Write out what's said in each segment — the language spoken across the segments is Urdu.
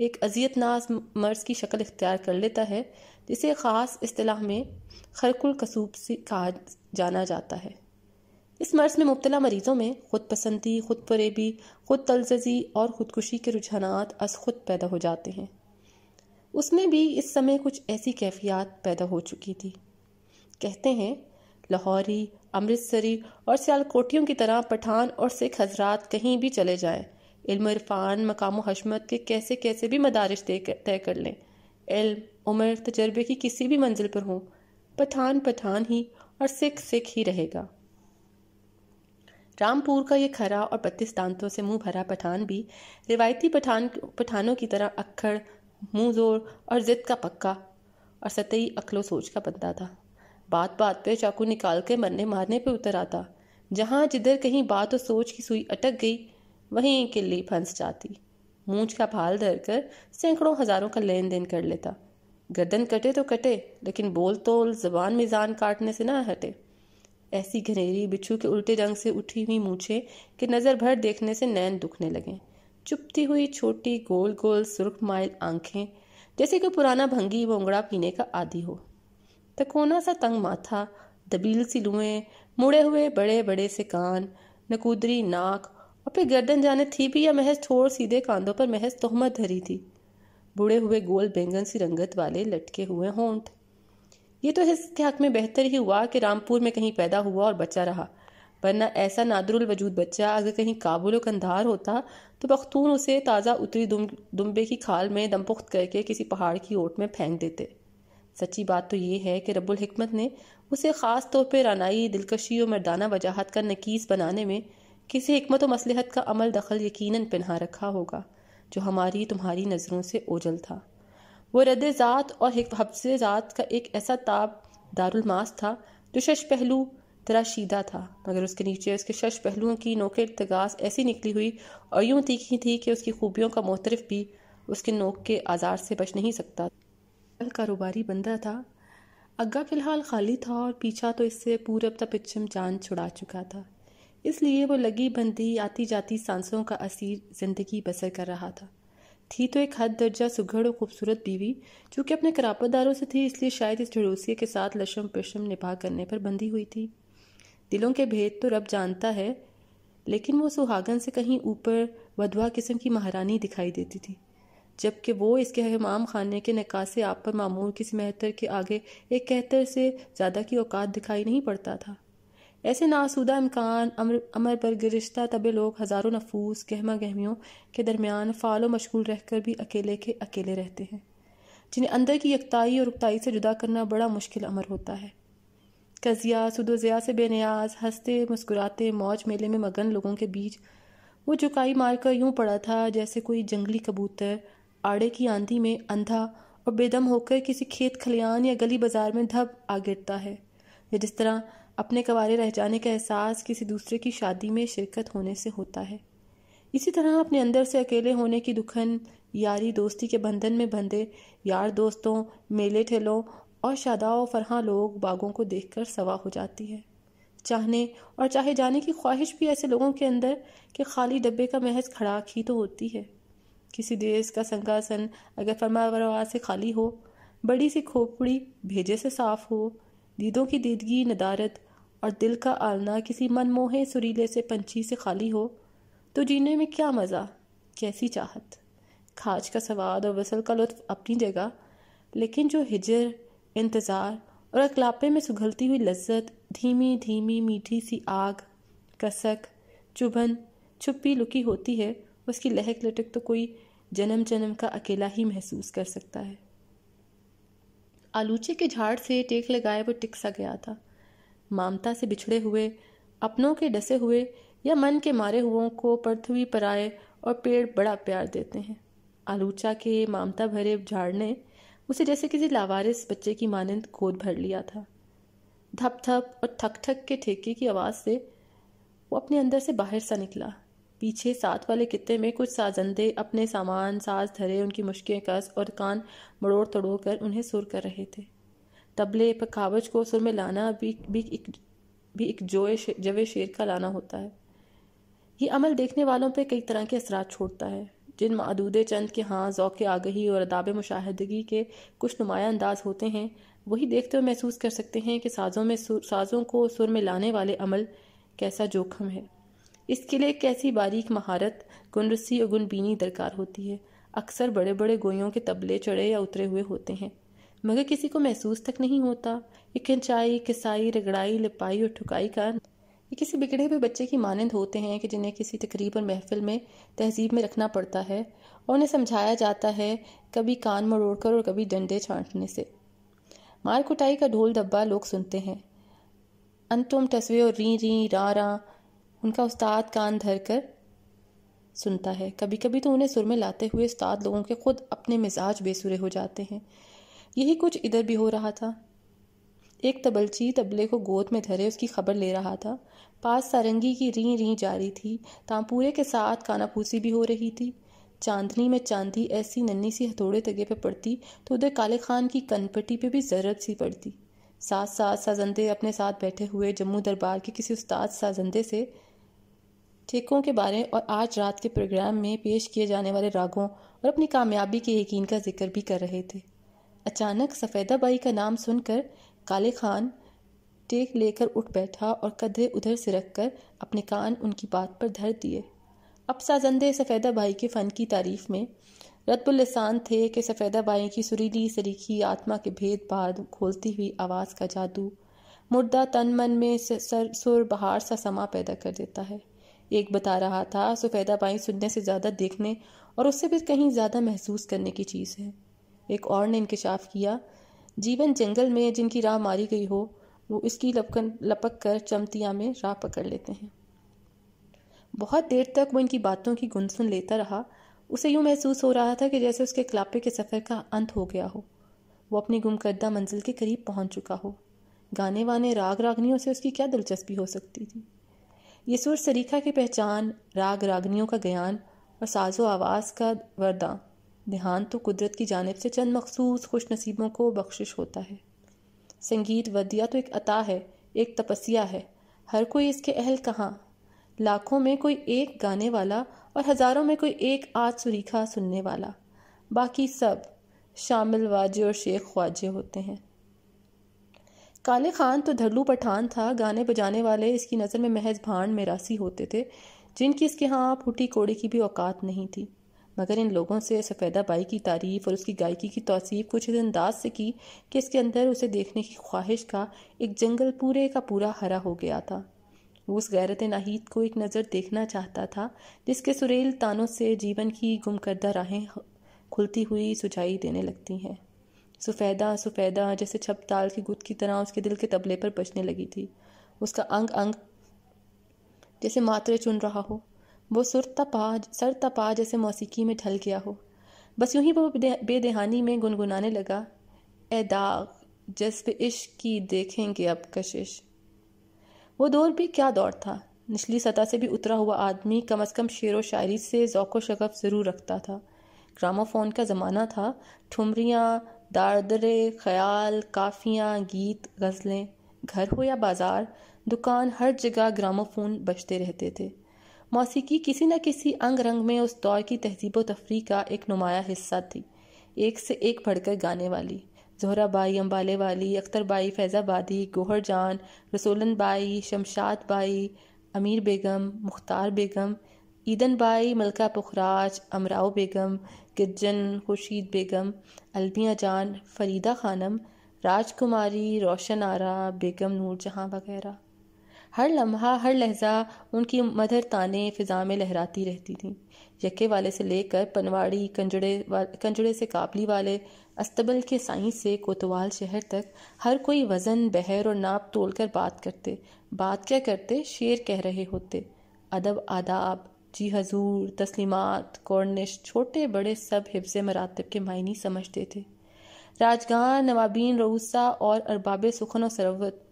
ایک اذیت ناز مرض کی شکل اختیار کر لیتا ہے جسے خاص اصطلاح میں خرق القصوب سے کہا جانا جاتا ہے۔ اس مرض میں مبتلا مریضوں میں خود پسندی، خود فریبی، خود تلززی اور خودکشی کے رجحانات از خود پیدا ہو جاتے ہیں۔ اس میں بھی اس سمے کچھ ایسی کیفیات پیدا ہو چکی تھی۔ کہتے ہیں لاہوری، امرتسری اور سیالکوٹیوں کی طرح پٹھان اور سکھ حضرات کہیں بھی چلے جائیں، علم و عرفان، مقام و حشمت کے کیسے کیسے بھی مدارج طے کر لیں، علم، عمر، تجربے کی کسی بھی منزل پر ہوں، پٹھان پٹھان ہی اور سکھ سکھ ہی رہے گا۔ رامپور کا یہ کھرا اور 32 دانتوں سے منہ بھرا پٹھان بھی روایتی پٹھانوں کی طرح اکھڑ، منہ زور اور ضد کا پکا اور سطحی عقل و سوچ کا بندہ تھا۔ بات بات پہ چاقو نکال کے مرنے مارنے پہ اتر آتا، جہاں جدھر کہیں بات و سوچ کی سوئی اٹک گئی وہیں کلی پھنس جاتی۔ مونچھ کا پھال دھر کر سینکڑوں ہزاروں کا لین دین کر لیتا۔ گردن کٹے تو کٹے، لیکن بول تول زبان میزان کاٹنے سے نہ ہٹے۔ ایسی گھنیری بچھو کے الٹے جنگ سے اٹھی ہوئی مونچھیں کہ نظر بھر دیکھنے سے نین دکھنے لگیں، چپتی ہوئی چھوٹی گول گول سرخ مائل آنکھیں، جیسے کہ پرانا بھنگی بونگڑا پینے کا عادی ہو، تکونا سا تنگ ماتھا، دبیل سی لوئیں، مڑے ہوئے بڑے بڑے سے کان، نکودری ناک، اور پھر گردن جانے تھی بھی یا محض ٹھوڑ سیدھے کاندھوں پر محض تہمت دھری تھی، بڑے ہوئے گول بینگن سی رنگت والے لٹکے ہوئے ہونٹ۔ یہ تو اس کے حق میں بہتر ہی ہوا کہ رامپور میں کہیں پیدا ہوا اور بچا رہا، ورنہ ایسا نادر الوجود بچہ اگر کہیں کابل و کندھار ہوتا تو بختون اسے تازہ اتری دمبے کی کھال میں دم پخت کر کے کسی پہاڑ کی اوٹ میں پھینک دیتے۔ سچی بات تو یہ ہے کہ رب الحکمت نے اسے خاص طور پہ رانائی، دلکشی و مردانہ وجاہت کا نکیس بنانے میں کسی حکمت و مصلحت کا عمل دخل یقیناً پنہا رکھا ہوگا، جو ہماری تمہاری نظروں سے اوجھل تھا۔ وہ رد ذات اور حفظ ذات کا ایک ایسا تاب دارالماس تھا جو شش پہلو تراشیدہ تھا، مگر اس کے نیچے اس کے شش پہلوؤں کی نوک ارتگاز ایسی نکلی ہوئی اور یوں تیکھی تھی کہ اس کی خوبیوں کا معترف بھی اس کے نوک کے آزار سے بچ نہیں سکتا۔ کاروباری بندہ تھا، اگا فی الحال خالی تھا اور پیچھا تو اس سے پورب تا پچھم جان چھڑا چکا تھا، اس لیے وہ لگی بندی آتی جاتی سانسوں کا اسیر زندگی بسر کر رہا تھا۔ تھی تو ایک حد درجہ سگھڑ و خوبصورت بیوی، چونکہ اپنے قرابت داروں سے تھی اس لیے شاید اس جھڑوسیے کے ساتھ لشم پشم نبھا کرنے پر بندھی ہوئی تھی۔ دلوں کے بھید تو رب جانتا ہے، لیکن وہ سہاگن سے کہیں اوپر ودوا قسم کی مہارانی دکھائی دیتی تھی، جبکہ وہ اس کے حمام خانے کے نکاس آپ پر معمور کسی مہتر کے آگے ایک کہتر سے زیادہ کی اوقات دکھائی نہیں پڑتا تھا۔ ایسے ناسودہ امکان امر پر گرشتہ طبع لوگ ہزاروں نفوس گہما گہمیوں کے درمیان فعال و مشغول رہ کر بھی اکیلے کے اکیلے رہتے ہیں، جنہیں اندر کی یکتائی اور رکتائی سے جدا کرنا بڑا مشکل امر ہوتا ہے۔ قضیہ سود و ضیاء سے بے نیاز، ہنستے مسکراتے موج میلے میں مگن لوگوں کے بیچ وہ جھکائی مار کر یوں پڑا تھا جیسے کوئی جنگلی کبوتر آڑے کی آندھی میں اندھا اور بے دم ہو کر کسی کھیت کھلیان یا گلی بازار میں دھب آ گرتا ہے، یا جس طرح اپنے کوارے رہ جانے کا احساس کسی دوسرے کی شادی میں شرکت ہونے سے ہوتا ہے، اسی طرح اپنے اندر سے اکیلے ہونے کی دکھن یاری دوستی کے بندھن میں بندھے یار دوستوں، میلے ٹھیلوں اور شاداں و فرحاں لوگ باغوں کو دیکھ کر سوا ہو جاتی ہے۔ چاہنے اور چاہے جانے کی خواہش بھی ایسے لوگوں کے اندر کہ خالی ڈبے کا محض کھڑاک ہی تو ہوتی ہے۔ کسی دیس کا سنگاسن اگر فرمانروا سے خالی ہو، بڑی سی کھوپڑی بھیجے سے صاف ہو، دیدوں کی دیدگی ندارت اور دل کا آلنا کسی من موہے سریلے سے پنچھی سے خالی ہو، تو جینے میں کیا مزہ، کیسی چاہت۔ کھاج کا سواد اور وصل کا لطف اپنی جگہ، لیکن جو ہجر، انتظار اور اکلاپے میں سگھلتی ہوئی لذت، دھیمی دھیمی میٹھی سی آگ، کسک، چبھن، چھپی لکی ہوتی ہے، اس کی لہک لٹک تو کوئی جنم جنم کا اکیلا ہی محسوس کر سکتا ہے۔ آلوچے کے جھاڑ سے ٹیک لگائے وہ ٹک سا گیا تھا۔ مامتا سے بچھڑے ہوئے، اپنوں کے ڈسے ہوئے یا من کے مارے ہوئوں کو پرتھوی پرائے اور پیڑ بڑا پیار دیتے ہیں۔ آلوچا کے مامتا بھرے جھاڑ نے اسے جیسے کسی لاوارث بچے کی مانند گود بھر لیا تھا۔ دھپ دھپ اور ٹھک ٹھک کے ٹھیکے کی آواز سے وہ اپنے اندر سے باہر سا نکلا۔ پیچھے ساتھ والے خطے میں کچھ سازندے اپنے سامان ساز دھرے ان کی مشکیں کس اور کان مڑوڑ تڑوڑ کر انہیں سر کر رہے تھے۔ طبلے پر کاوج کو سر میں لانا بھی ایک جوے شیر کا لانا ہوتا ہے۔ یہ عمل دیکھنے والوں پہ کئی طرح کے اثرات چھوڑتا ہے۔ جن معدود چند کے ہاں ذوق آگہی اور اداب مشاہدگی کے کچھ نمایاں انداز ہوتے ہیں، وہی دیکھتے ہوئے محسوس کر سکتے ہیں کہ سازوں کو سر میں لانے والے عمل کیسا جوخم ہے۔ اس کے لیے ایک کیسی باریک مہارت، گن رسی اور گن بینی درکار ہوتی ہے۔ اکثر بڑے بڑے گویوں کے طبلے چڑھے یا اترے ہوئے ہوتے ہیں، مگر کسی کو محسوس تک نہیں ہوتا۔ یہ کھنچائی، کسائی، رگڑائی، لپائی اور ٹھکائی کا یہ کسی بگڑے ہوئے بچے کی مانند ہوتے ہیں کہ جنہیں کسی تقریب اور محفل میں تہذیب میں رکھنا پڑتا ہے اور انہیں سمجھایا جاتا ہے، کبھی کان مروڑ کر اور کبھی ڈنڈے چھانٹنے سے۔ مار کٹائی کا ڈھول ڈبہ لوگ سنتے ہیں، انتم ٹسوے اور ری ری راں راں ان کا استاد کان دھر کر سنتا ہے۔ کبھی کبھی تو انہیں سر میں لاتے ہوئے استاد لوگوں کے خود اپنے مزاج بے سرے ہو جاتے ہیں۔ یہی کچھ ادھر بھی ہو رہا تھا۔ ایک تبلچی طبلے کو گود میں دھرے اس کی خبر لے رہا تھا۔ پاس سارنگی کی ری ری جاری تھی، تانپورے کے ساتھ کانا پھوسی بھی ہو رہی تھی۔ چاندنی میں چاندی ایسی ننھی سی ہتھوڑے تگے پہ پڑتی تو ادھر کالے خان کی کن پٹی پہ بھی ضرب سی پڑتی۔ ساتھ ساتھ سازندے اپنے ساتھ بیٹھے ہوئے جموں دربار کے کسی استاد سازندے سے ٹھیکوں کے بارے اور آج رات کے پروگرام میں پیش کیے جانے والے راگوں اور اپنی کامیابی کے یقین کا ذکر بھی کر رہے تھے۔ اچانک سفیدہ بائی کا نام سن کر کالے خان ٹیک لے کر اٹھ بیٹھا اور قدرے ادھر سے رکھ کر اپنے کان ان کی بات پر دھر دیے۔ اب سازندے سفیدہ بائی کے فن کی تعریف میں رطب اللسان تھے کہ سفیدہ بائی کی سریلی سریخی آتما کے بھید بھاد کھولتی ہوئی آواز کا جادو مردہ تن من میں سر بہار سا سما پیدا کر دیتا ہے۔ ایک بتا رہا تھا، سفیدہ بائی سننے سے زیادہ دیکھنے اور اس سے بھی کہیں زیادہ محسوس کرنے کی چیز ہے۔ ایک اور نے انکشاف کیا، جیون جنگل میں جن کی راہ ماری گئی ہو وہ اس کی لپک کر چمتیاں میں راہ پکڑ لیتے ہیں۔ بہت دیر تک وہ ان کی باتوں کی گن سن لیتا رہا۔ اسے یوں محسوس ہو رہا تھا کہ جیسے اس کے کلاپے کے سفر کا انت ہو گیا ہو، وہ اپنی گم کردہ منزل کے قریب پہنچ چکا ہو۔ گانے وانے راگ راگنیوں سے اس کی کیا دلچسپی ہو سکتی تھی؟ یہ سر سریکھا کی پہچان، راگ راگنیوں کا گیان اور ساز و آواز کا ورداں دھیان تو قدرت کی جانب سے چند مخصوص خوش نصیبوں کو بخشش ہوتا ہے۔ سنگیت ودیا تو ایک عطا ہے، ایک تپسیا ہے۔ ہر کوئی اس کے اہل کہاں؟ لاکھوں میں کوئی ایک گانے والا اور ہزاروں میں کوئی ایک آج سریکھا سننے والا، باقی سب شامل واجے اور شیخ خواجے ہوتے ہیں۔ کالے خان تو دھڑلو پٹھان تھا، گانے بجانے والے اس کی نظر میں محض بھانڈ میراثی ہوتے تھے جن کی اس کے ہاں پھوٹی کوڑی کی بھی اوقات نہیں تھی۔ مگر ان لوگوں سے سفیدہ بائی کی تعریف اور اس کی گائیکی کی توصیف کچھ اس انداز سے کی کہ اس کے اندر اسے دیکھنے کی خواہش کا ایک جنگل پورے کا پورا ہرا ہو گیا تھا۔ وہ اس غیرت ناہید کو ایک نظر دیکھنا چاہتا تھا جس کے سریل تانوں سے جیون کی گم کردہ راہیں کھلتی ہوئی سجائی دینے لگتی ہیں۔ سفیدہ سفیدہ جیسے چھپ تال کی گت کی طرح اس کے دل کے طبلے پر بجنے لگی تھی۔ اس کا انگ انگ جیسے ماترے چن رہا ہو، وہ سر تپا جیسے موسیقی میں ڈھل گیا ہو۔ بس یوں ہی وہ بے دہانی میں گنگنانے لگا، اے داغ جذب عشق کی دیکھیں گے اب کشش۔ وہ دور بھی کیا دور تھا! نچلی سطح سے بھی اترا ہوا آدمی کم از کم شعر و شاعری سے ذوق و شغف ضرور رکھتا تھا۔ گراموفون کا زمانہ تھا، ٹھمریاں، داردرے، خیال، کافیاں، گیت، غزلیں، گھر ہو یا بازار، دکان، ہر جگہ گراموفون بجتے رہتے تھے۔ موسیقی کسی نہ کسی انگ رنگ میں اس دور کی تہذیب و تفریح کا ایک نمایاں حصہ تھی، ایک سے ایک بڑھ کر گانے والی۔ زہرہ بائی امبالے والی، اختر بائی فیض آبادی، گوہر جان، رسولن by, Shamshad by, Amir Begum, Mukhtar Begum, ایدن by, ملکہ پخراج، امراؤ بیگم، گجن، خورشید بیگم، المیہ جان، فریدہ خانم، راج کماری، روشن آرا بیگم، نور جہاں وغیرہ۔ ہر لمحہ ہر لہجہ ان کی مدھر تانیں فضا میں لہراتی رہتی تھیں۔ یکے والے سے لے کر پنواڑی، کنجڑے سے کابلی والے، استبل کے سائیں سے کوتوال شہر تک ہر کوئی وزن بہر اور ناپ تول کر بات کرتے۔ بات کیا کرتے، شعر کہہ رہے ہوتے۔ ادب، آداب، جی حضور، تسلیمات، کورنش، چھوٹے بڑے سب حفظ مراتب کے معنی سمجھتے تھے۔ راجگاں، نوابین، رؤسا اور ارباب سخن و ثروت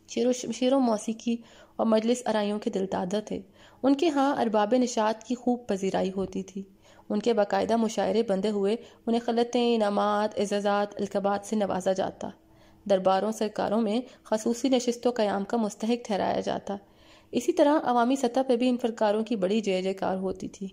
شعر و موسیقی اور مجلس آرائیوں کے دلدادہ تھے۔ ان کے ہاں ارباب نشاط کی خوب پذیرائی ہوتی تھی۔ ان کے باقاعدہ مشاعرے بندے ہوئے انہیں خلعتیں، انعامات، اعزازات، القابات سے نوازا جاتا۔ درباروں سرکاروں میں خصوصی نشست و قیام کا مستحق ٹھہرایا جاتا۔ اسی طرح عوامی سطح پہ بھی ان فنکاروں کی بڑی جے جے کار ہوتی تھی۔